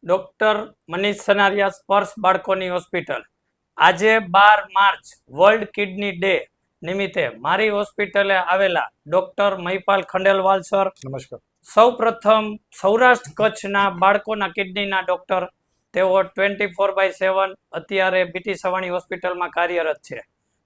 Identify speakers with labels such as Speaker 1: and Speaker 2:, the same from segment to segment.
Speaker 1: Doctor Manish Sanariya સ્પર્શ બાળકોની hospital. આજે 12 માર્ચ વર્લ્ડ કિડની ડે નિમિત્તે મારી હોસ્પિટલે આવેલા ડોક્ટર મહિપાલ ખંડેલવાલ સર,
Speaker 2: નમસ્કાર.
Speaker 1: સૌ પ્રથમ સૌરાષ્ટ્ર કચ્છના બાળકોના કિડનીના ડોક્ટર. તેઓ 24/7 અત્યારે બીટી સવાણી હોસ્પિટલમાં કાર્યરત છે.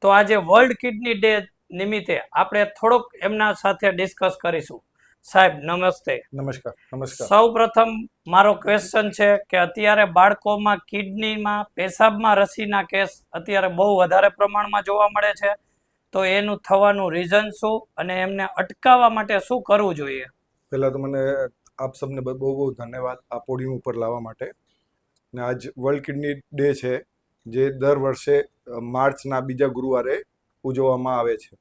Speaker 1: તો આજે વર્લ્ડ કિડની ડે નિમિત્તે આપણે થોડોક એમના સાથે ડિસ્કસ કરીશું. સાહેબ નમસ્તે.
Speaker 2: નમસ્કાર. નમસ્કાર.
Speaker 1: સૌ પ્રથમ મારો ક્વેશ્ચન છે કે અત્યારે બાળકોમાં કિડનીમાં પેશાબમાં રસીના કેસ અત્યારે બહુ વધારે પ્રમાણમાં જોવા મળે છે. તો એનું થવાનું રીઝન શું અને એમને અટકાવવા માટે શું કરવું જોઈએ?
Speaker 2: પહેલા તો મને આપ સૌને બહુ બહુ ધન્યવાદ આ પોડિયમ ઉપર લાવવા માટે. ને આજ વર્લ્ડ કિડની ડે છે, જે દર વર્ષે માર્ચના બીજા ગુરુવારે ઉજવવામાં આવે છે.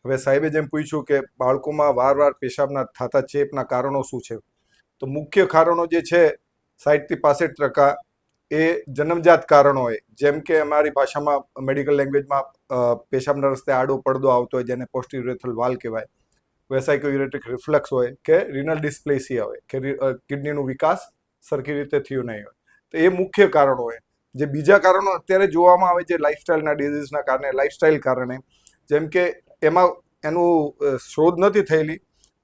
Speaker 2: હવે સાહેબે જેમ પૂછ્યું કે બાળકોમાં વારવાર પેશાબના થતા ચેપના કારણો શું છે, તો મુખ્ય કારણો જે છે 60-65% એ જન્મજાત કારણો હોય. જેમ કે અમારી ભાષામાં મેડિકલ લેંગ્વેજમાં પેશાબના રસ્તે આડો પડદો આવતો હોય, જેને પોસ્ટિરિયોરેથ્રલ વાલ્વ કહેવાય. વેસાઇકોયુરેટિક રિફ્લેક્સ હોય કે રિનલ ડિસ્પ્લેસિયા હોય કે કિડનીનો વિકાસ સરખી રીતે થયો નહીં હોય, તો એ મુખ્ય કારણો હોય. જે બીજા કારણો અત્યારે જોવામાં આવે છે લાઇફસ્ટાઇલના ડિઝીઝના કારણે, લાઇફસ્ટાઇલ કારણે, જેમ કે એમાં એનું શોધ નથી થયેલી,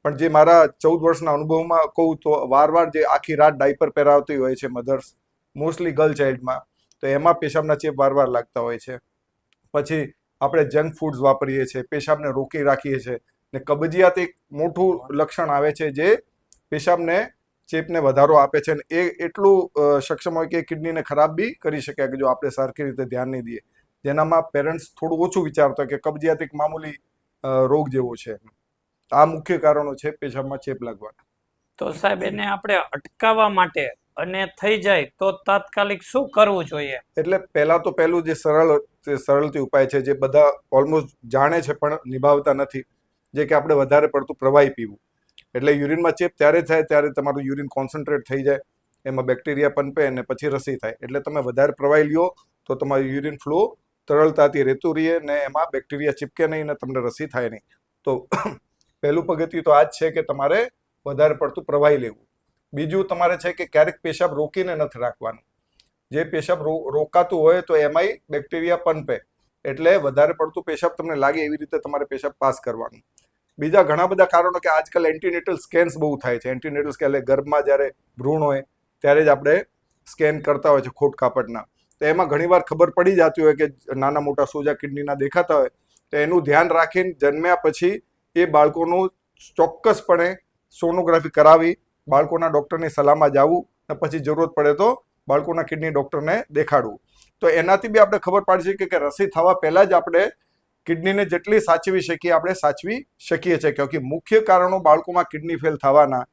Speaker 2: પણ જે મારા 14 વર્ષના અનુભવમાં કહું તો વારવાર જે આખી રાત ડાયપર પહેરાવતી હોય છે મધર્સ, મોસ્ટલી ગર્લ ચાઇલ્ડમાં, તો એમાં પેશાબના ચેપ વારવાર લાગતા હોય છે. પછી આપણે જંક ફૂડ્સ વાપરીએ છીએ, પેશાબને રોકી રાખીએ છીએ, ને કબજિયાત એક મોટું લક્ષણ આવે છે જે પેશાબને ચેપને વધારો આપે છે, અને એ એટલું સક્ષમ હોય કે કિડનીને ખરાબ બી કરી શકે કે જો આપણે સરખી રીતે ધ્યાન નહીં દઈએ. જેનામાં પેરેન્ટ્સ થોડું ઓછું વિચારતા કે કબજિયાત એક મામૂલી રોગ જેવો છે. આ મુખ્ય કારણો છે પેશાબમાં ચેપ લાગવાના.
Speaker 1: તો સાહેબ એને આપણે અટકાવવા માટે અને થઈ જાય તો તાત્કાલિક શું કરવું જોઈએ?
Speaker 2: એટલે પહેલું જે સરળથી ઉપાય છે, જે બધા ઓલમોસ્ટ જાણે છે પણ નિભાવતા નથી, જે કે આપણે વધારે પડતું પ્રવાહી પીવું. એટલે યુરિનમાં ચેપ ત્યારે થાય ત્યારે તમારું યુરિન કોન્સન્ટ્રેટ થઈ જાય, એમાં બેક્ટેરિયા પનપે અને પછી રસી થાય. એટલે તમે વધારે પ્રવાહી લ્યો તો તમારું યુરિન ફ્લો સરળતાથી રહેતું રહીએ ને એમાં બેક્ટેરિયા ચીપકે નહીં ને તમને રસી થાય નહીં. તો પહેલું પગથિયું તો આ જ છે કે તમારે વધારે પડતું પ્રવાહી લેવું. બીજું તમારે છે કે ક્યારેક પેશાબ રોકીને નથી રાખવાનું. જે પેશાબ રોકાતું હોય તો એમાંય બેક્ટેરિયા પનપે, એટલે વધારે પડતું પેશાબ તમને લાગે એવી રીતે તમારે પેશાબ પાસ કરવાનું. બીજા ઘણા બધા કારણો કે આજકાલ એન્ટીનેટલ સ્કેન્સ બહુ થાય છે. એન્ટીનેટલ સ્કેન એટલે ગર્ભમાં જ્યારે ભ્રૂણ હોય ત્યારે જ આપણે સ્કેન કરતા હોય છે ખોટ કાપડના. તો એમાં ઘણીવાર ખબર પડી જતી હોય કે નાના મોટા સોજા કિડનીના દેખાતા હોય, તો એનું ધ્યાન રાખીને જન્મ્યા પછી એ બાળકોનું ચોક્કસપણે સોનોગ્રાફી કરાવી બાળકોના ડૉક્ટરની સલાહમાં જવું, અને પછી જરૂરત પડે તો બાળકોના કિડની ડૉક્ટરને દેખાડવું. તો એનાથી બી આપણે ખબર પાડી શકીએ કે રસી થવા પહેલાં જ આપણે કિડનીને જેટલી સાચવી શકીએ આપણે સાચવી શકીએ છીએ. કે મુખ્ય કારણો બાળકોમાં કિડની ફેલ થવાના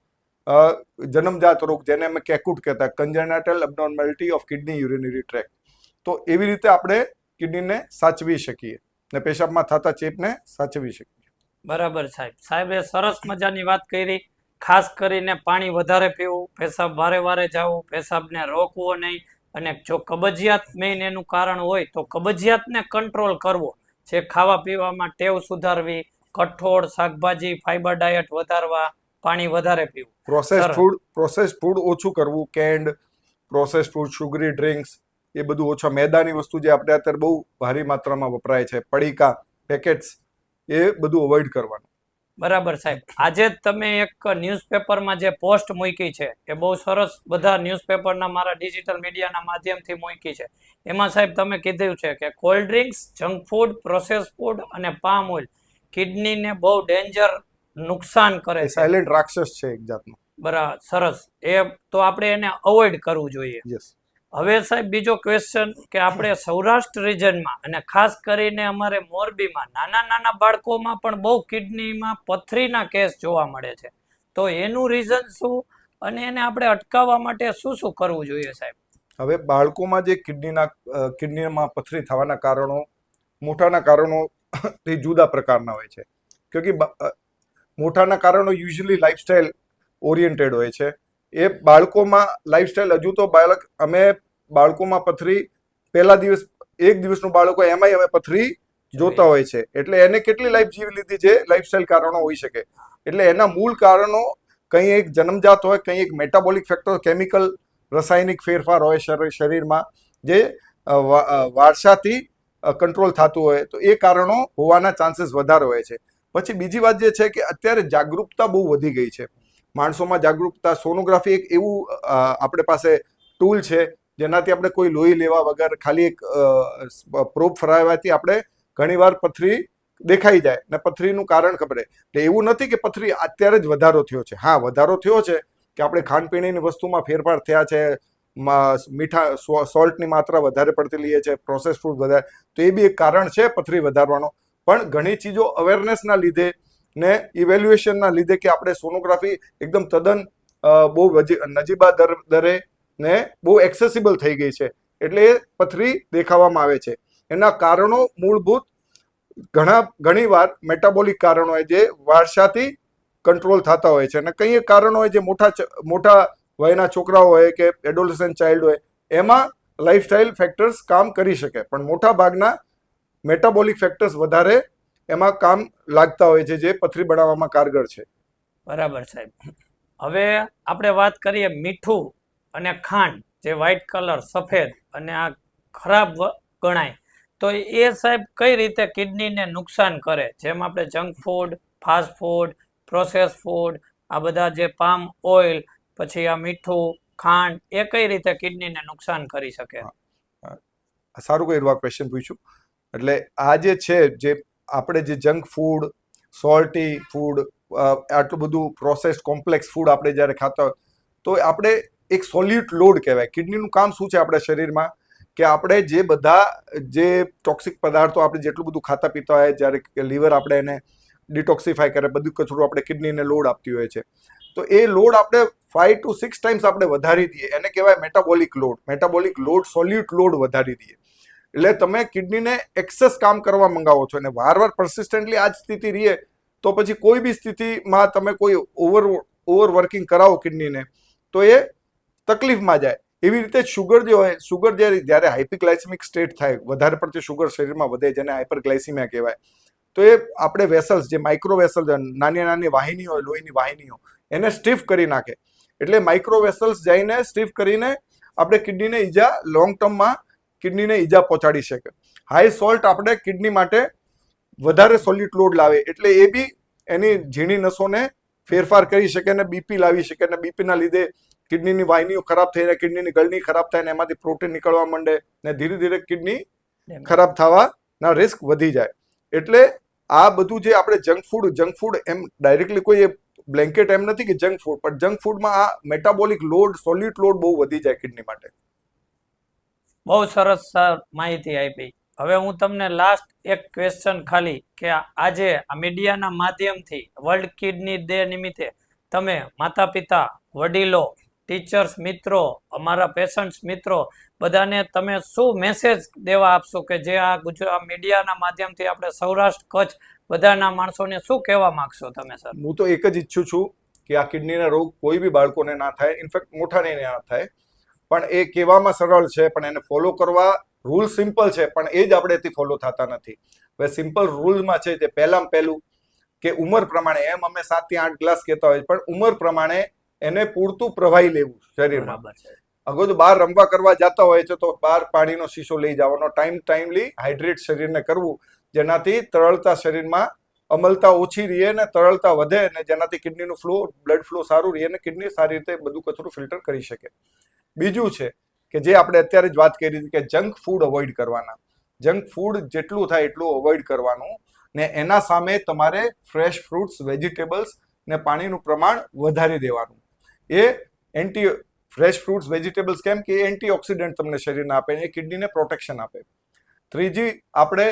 Speaker 2: જન્મજાત રોગ, જેને અમે કેકુટ કહેતા, કન્જેનાટલ અબનોર્માલિટી ઓફ કિડની યુરિનરી ટ્રેક. તો એવી રીતે આપણે કિડનીને સાચવી શકીએ ને પેશાબમાં થતા ચેપને સાચવી શકીએ.
Speaker 1: બરાબર સાહેબ. સાહેબે સરસ મજાની વાત કરી. ખાસ કરીને પાણી વધારે પીવું, પેશાબ વારે વારે જવું, પેશાબને રોકવો નહીં, અને જો કબજિયાત મેઇન એનું કારણ હોય તો કબજિયાતને કંટ્રોલ કરવો. જે ખાવા પીવામાં ટેવ સુધારવી, કઠોળ, શાકભાજી, ફાઈબર ડાયટ વધારવા, પાણી વધારે પીવું.
Speaker 2: પ્રોસેસ્ડ ફૂડ ઓછું કરવું, કેન્ડ પ્રોસેસ્ડ ફૂડ, શુગરી ડ્રિંક્સ, એ બધું ઓછા. મેદાની વસ્તુ જે આપણે અત્યારે બહુ ભારી માત્રામાં વપરાય છે, પડીકા, પેકેટ્સ, એ બધું અવોઇડ કરવાનું.
Speaker 1: બરાબર સાહેબ. આજે તમે એક ન્યૂઝપેપરમાં જે પોસ્ટ મૂકી છે એ બહુ સરસ, બધા ન્યૂઝપેપરના મારા ડિજિટલ મીડિયાના માધ્યમથી મૂકી છે. એમાં સાહેબ તમે કીધું છે કે cold drinks, junk food, process food અને પામ ઓઇલ કિડનીને બહુ ડેન્જર નુકસાન કરે છે.
Speaker 2: સાયલેન્ટ રાક્ષસ છે એક જાતનો.
Speaker 1: બરાબર, સરસ. એ તો આપણે એને અવોઇડ કરવું જોઈએ.
Speaker 2: યસ.
Speaker 1: હવે સાહેબ બીજો ક્વેશ્ચન કે આપણે સૌરાષ્ટ્ર રિજનમાં અને ખાસ કરીને અમારે મોરબીમાં નાના બાળકોમાં પણ બહુ કિડનીમાં પથરીના કેસ જોવા મળે છે. તો એનું રીઝન શું અને એને આપણે અટકાવવા માટે શું શું કરવું જોઈએ સાહેબ?
Speaker 2: હવે બાળકોમાં જે કિડનીમાં પથરી થવાના કારણો, મોટાના કારણો એ જુદા પ્રકારના હોય છે. કે મોટાના કારણો યુઝ્યુઅલી લાઇફસ્ટાઇલ ઓરિએન્ટેડ હોય છે. એ બાળકોમાં લાઇફસ્ટાઇલ હજુ તો અમે બાળકોમાં પથરી પહેલા એક દિવસનું બાળકો એમાંય અમે પથરી જોતા હોય છે. એટલે એને કેટલી લાઈફ જીવી લીધી છે, લાઇફસ્ટાઇલ કારણો હોઈ શકે. એટલે એના મૂળ કારણો કંઈ એક જન્મજાત હોય, કંઈ એક મેટાબોલિક ફેક્ટર, કેમિકલ રાસાયણિક ફેરફાર હોય શરીરમાં જે વારસાથી કંટ્રોલ થતું હોય તો એ કારણો હોવાના ચાન્સીસ વધારે હોય છે. પછી બીજી વાત જે છે કે અત્યારે જાગૃતતા બહુ વધી ગઈ છે માણસોમાં. જાગૃતતા, સોનોગ્રાફી એક એવું આપણે પાસે ટૂલ છે જેનાથી આપણે કોઈ લોહી લેવા વગર ખાલી એક પ્રોબ ફરાવવાથી આપણે ઘણીવાર પથરી દેખાઈ જાય ને પથરીનું કારણ ખબર. એટલે એવું નથી કે પથરી અત્યારે જ વધારો થયો છે. હા, વધારો થયો છે કે આપણે ખાણીપીણીની વસ્તુમાં ફેરફાર થયા છે, મીઠા સોલ્ટની માત્રા વધારે પડતી લઈએ છે, પ્રોસેસ ફૂડ વધારે, તો એ બી એક કારણ છે પથરી વધારવાનો. પણ ઘણી ચીજો અવેરનેસના લીધે ને ઇવેલ્યુએશનના લીધે કે આપણે સોનોગ્રાફી એકદમ તદ્દન બહુ નજીબા દરે ને બહુ એક્સેસિબલ થઈ ગઈ છે એટલે એ પથરી દેખાવામાં આવે છે. એના કારણો મૂળભૂત ઘણી વાર મેટાબોલિક કારણો હોય જે વારસાથી કંટ્રોલ થતા હોય છે, અને કંઈ કારણો હોય જે મોટા વયના છોકરાઓ હોય કે એડોલેસન્ટ ચાઇલ્ડ હોય એમાં લાઇફસ્ટાઇલ ફેક્ટર્સ કામ કરી શકે, પણ મોટા ભાગના મેટાબોલિક ફેક્ટર્સ વધારે એમાં કામ લાગતા હોય છે જે પથરી બનાવવામાં કારગર છે.
Speaker 1: બરાબર સાહેબ. હવે આપણે વાત કરીએ મીઠું અને ખાંડ, જે વ્હાઇટ કલર સફેદ અને આ ખરાબ ગણાય, તો એ સાહેબ કઈ રીતે કિડનીને નુકસાન કરે? જેમ આપણે junk food, fast food, process food, આ બધા જે પામ ઓઇલ, પછી આ મીઠું, ખાંડ, એ કઈ રીતે કિડનીને નુકસાન કરી શકે?
Speaker 2: સારું કર્યું આ ક્વેશ્ચન પૂછ્યું. એટલે આ જે છે, જે આપણે જે જંક ફૂડ, સોલ્ટી ફૂડ, આટલું બધું પ્રોસેસ્ડ કોમ્પ્લેક્સ ફૂડ આપણે જ્યારે ખાતા હોય તો આપણે એક સોલ્યુટ લોડ કહેવાય. કિડનીનું કામ શું છે આપણા શરીરમાં કે આપણે જે બધા જે ટોક્સિક પદાર્થો આપણે જેટલું બધું ખાતા પીતા હોય, જ્યારે લીવર આપણે એને ડિટોક્સિફાય કરે, બધું કચરું આપણે કિડનીને લોડ આપતી હોય છે, તો એ લોડ આપણે 5 to 6 ટાઈમ્સ આપણે વધારી દઈએ, એને કહેવાય metabolic load. Metabolic load, સોલ્યુટ load વધારી દઈએ એટલે તમે કિડનીને એક્સેસ કામ કરવા મંગાવો છો, અને વારવાર પરસિસ્ટન્ટલી આ જ સ્થિતિ રહે તો પછી કોઈ બી સ્થિતિમાં તમે કોઈ ઓવર વર્કિંગ કરાવો કિડનીને તો એ તકલીફમાં જાય. એવી રીતે શુગર જે હોય, શુગર જ્યારે હાઇપરગ્લાયસેમિક સ્ટેટ થાય, વધારે પડતી શુગર શરીરમાં વધે, જેને હાઇપરગ્લાયસીમિયા કહેવાય, તો એ આપણે વેસલ્સ, જે માઇક્રો વેસલ્સ, નાની નાની વાહિનીઓ હોય, લોહીની વાહિનીઓ, એને સ્ટીફ કરી નાખે. એટલે માઇક્રો વેસલ્સ જઈને સ્ટીફ કરીને આપણે કિડનીને ઈજા, લોંગ ટર્મમાં કિડનીને ઈજા પહોંચાડી શકે. હાઈ સોલ્ટ આપણે કિડની માટે વધારે સોલ્યુટ લોડ લાવે એટલે એ બી એની ઝીણી નસોને ફેરફાર કરી શકે અને બીપી લાવી શકે, અને બીપીના લીધે કિડનીની વાહિનીઓ ખરાબ થઈને કિડનીની ગળણી ખરાબ થાય ને એમાંથી પ્રોટીન નીકળવા માંડે ને ધીરે ધીરે કિડની ખરાબ થવાના રિસ્ક વધી જાય. એટલે આ બધું જે આપણે જંક ફૂડ એમ ડાયરેક્ટલી કોઈ બ્લેન્કેટ એમ નથી કે જંક ફૂડ, પણ જંક ફૂડમાં આ મેટાબોલિક લોડ, સોલ્યુટ લોડ બહુ વધી જાય કિડની માટે.
Speaker 1: બહુ સરસ માહિતી આપી. હવે હું તમને લાસ્ટ એક ક્વેશ્ચન ખાલી, કે આજે આ મીડિયાના માધ્યમથી વર્લ્ડ કિડની ડે નિમિત્તે તમે માતા પિતા, વડીલો, ટીચર્સ મિત્રો, અમારા પેશન્ટ્સ મિત્રો, બધાને તમે શું મેસેજ દેવા આપશો કે જે આ મીડિયાના માધ્યમથી આપણે સૌરાષ્ટ્ર, કચ્છ બધાના માણસોને શું કહેવા માંગશો તમે સર?
Speaker 2: હું તો એક જ ઈચ્છું છું કે આ કિડનીના રોગ કોઈ બી બાળકોને ના થાય, ઇનફેક્ટ મોટાને ના થાય, પણ એ કહેવામાં સરળ છે પણ એને ફોલો કરવા રૂલ સિમ્પલ છે, પણ એ જ આપણેથી ફોલો થતા નથી. હવે સિમ્પલ રૂલમાં છે જે પહેલામાં પહેલું કે ઉંમર પ્રમાણે, એમ અમે 7 થી 8 ગ્લાસ કહેતા હોય, પણ ઉંમર પ્રમાણે એને પૂરતું પ્રવાહી લેવું શરીરમાં. અગર જો બહાર રમવા કરવા જતા હોય છે તો બહાર પાણીનો શીશો લઈ જવાનો, ટાઈમલી હાઇડ્રેટ શરીરને કરવું, જેનાથી તરળતા શરીરમાં અમલતા ઓછી રહે ને તરળતા વધે, ને જેનાથી કિડનીનું ફ્લો, બ્લડ ફ્લો સારું રહે અને કિડની સારી રીતે બધું કચરું ફિલ્ટર કરી શકે. બીજું છે કે જે આપણે અત્યારે જ વાત કરી હતી કે જંક ફૂડ અવોઇડ કરવાના. જંક ફૂડ જેટલું થાય એટલું અવોઇડ કરવાનું, ને એના સામે તમારે ફ્રેશ ફ્રૂટ્સ, વેજીટેબલ્સ ને પાણીનું પ્રમાણ વધારી દેવાનું. એ ફ્રેશ ફ્રૂટ્સ, વેજીટેબલ્સ કેમ કે એ એન્ટીઓક્સિડન્ટ તમને શરીરને આપે, એ કિડનીને પ્રોટેક્શન આપે. ત્રીજી, આપણે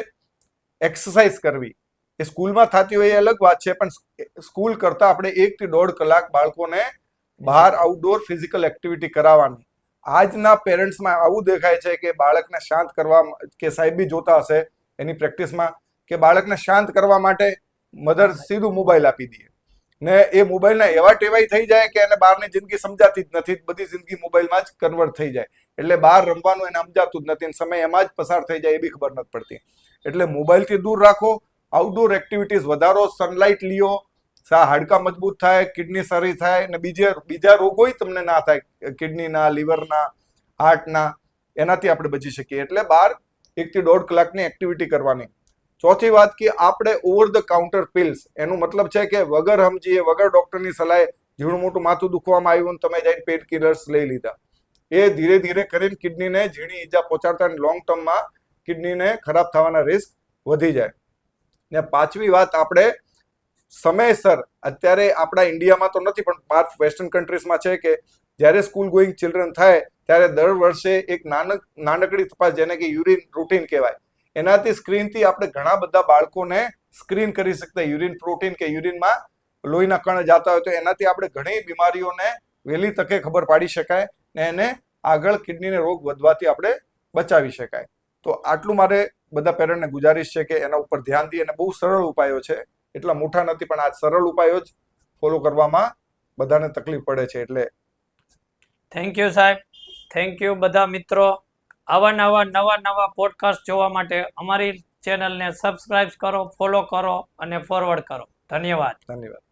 Speaker 2: એક્સરસાઇઝ કરવી. એ સ્કૂલમાં થતી હોય એ અલગ વાત છે, પણ સ્કૂલ કરતાં આપણે 1 થી 1.5 કલાક બાળકોને બહાર આઉટડોર ફિઝિકલ એક્ટિવિટી કરાવવાની. આજના પેરેન્ટ્સમાં આવું દેખાય છે કે બાળકને શાંત કરવા, કે સાહેબ બી જોતા હશે એની પ્રેક્ટિસમાં, કે બાળકને શાંત કરવા માટે મધર સીધું મોબાઈલ આપી દે ને એ મોબાઈલના એવા ટેવાઈ થઈ જાય કે એને બહારની જિંદગી સમજાતી જ નથી, બધી જિંદગી મોબાઈલમાં જ કન્વર્ટ થઈ જાય. એટલે બહાર રમવાનું એને સમજાતું જ નથી, સમય એમાં જ પસાર થઈ જાય એ બી ખબર નથી પડતી. એટલે મોબાઈલથી દૂર રાખો, આઉટડોર એક્ટિવિટીઝ વધારો, સનલાઇટ લ્યો, હાડકા મજબૂત થાય, કિડની સારી થાય અને બીજા રોગોય તમને ના થાય, કિડનીના, લીવરના, હાર્ટના, એનાથી આપણે બચી શકીએ. એટલે 1 થી 1.5 કલાકની એક્ટિવિટી કરવાની. ચોથી વાત કે આપણે ઓવર ધ કાઉન્ટર પિલ્સ, એનું મતલબ છે કે વગર સમજીએ, વગર ડોક્ટરની સલાહે ઝીણું મોટું માથું દુખવામાં આવ્યું તમે જઈને પેઇન કિલર્સ લઈ લીધા, એ ધીરે ધીરે કરીને કિડનીને ઝીણી ઈજા પહોંચાડતા લોંગ ટર્મમાં કિડનીને ખરાબ થવાના રિસ્ક વધી જાય. ને 5મી વાત, આપણે સમયસર, અત્યારે આપણા ઇન્ડિયામાં તો નથી પણ બહાર વેસ્ટર્ન કન્ટ્રીઝમાં છે કે જ્યારે સ્કૂલ ગોઈંગ ચિલ્ડ્રન થાય ત્યારે દર વર્ષે એક નાનકડી તપાસ, જેને કે યુરિન રૂટીન કહેવાય, એનાથી સ્ક્રીનથી આપણે ઘણા બધા બાળકોને સ્ક્રીન કરી શકતા. યુરિન પ્રોટીન કે યુરિનમાં લોહીના કણ જતા હોય તો એનાથી આપણે ઘણી બીમારીઓને વહેલી તકે ખબર પાડી શકાય ને એને આગળ કિડનીને રોગ વધવાથી આપણે બચાવી શકાય. તો આટલું મારે બધા પેરેન્ટને ગુજારિશ છે કે એના ઉપર ધ્યાન દઈએ. અને બહુ સરળ ઉપાયો છે, એટલા મોટા નથી, પણ આ સરળ ઉપાયો જ ફોલો કરવામાં બધાને તકલીફ પડે છે. એટલે
Speaker 1: થેન્ક યુ સાહેબ, થેન્ક યુ બધા મિત્રો. આવા નવા પોડકાસ્ટ જોવા માટે અમારી ચેનલને સબસ્ક્રાઇબ કરો, ફોલો કરો અને ફોરવર્ડ કરો. ધન્યવાદ.
Speaker 2: ધન્યવાદ.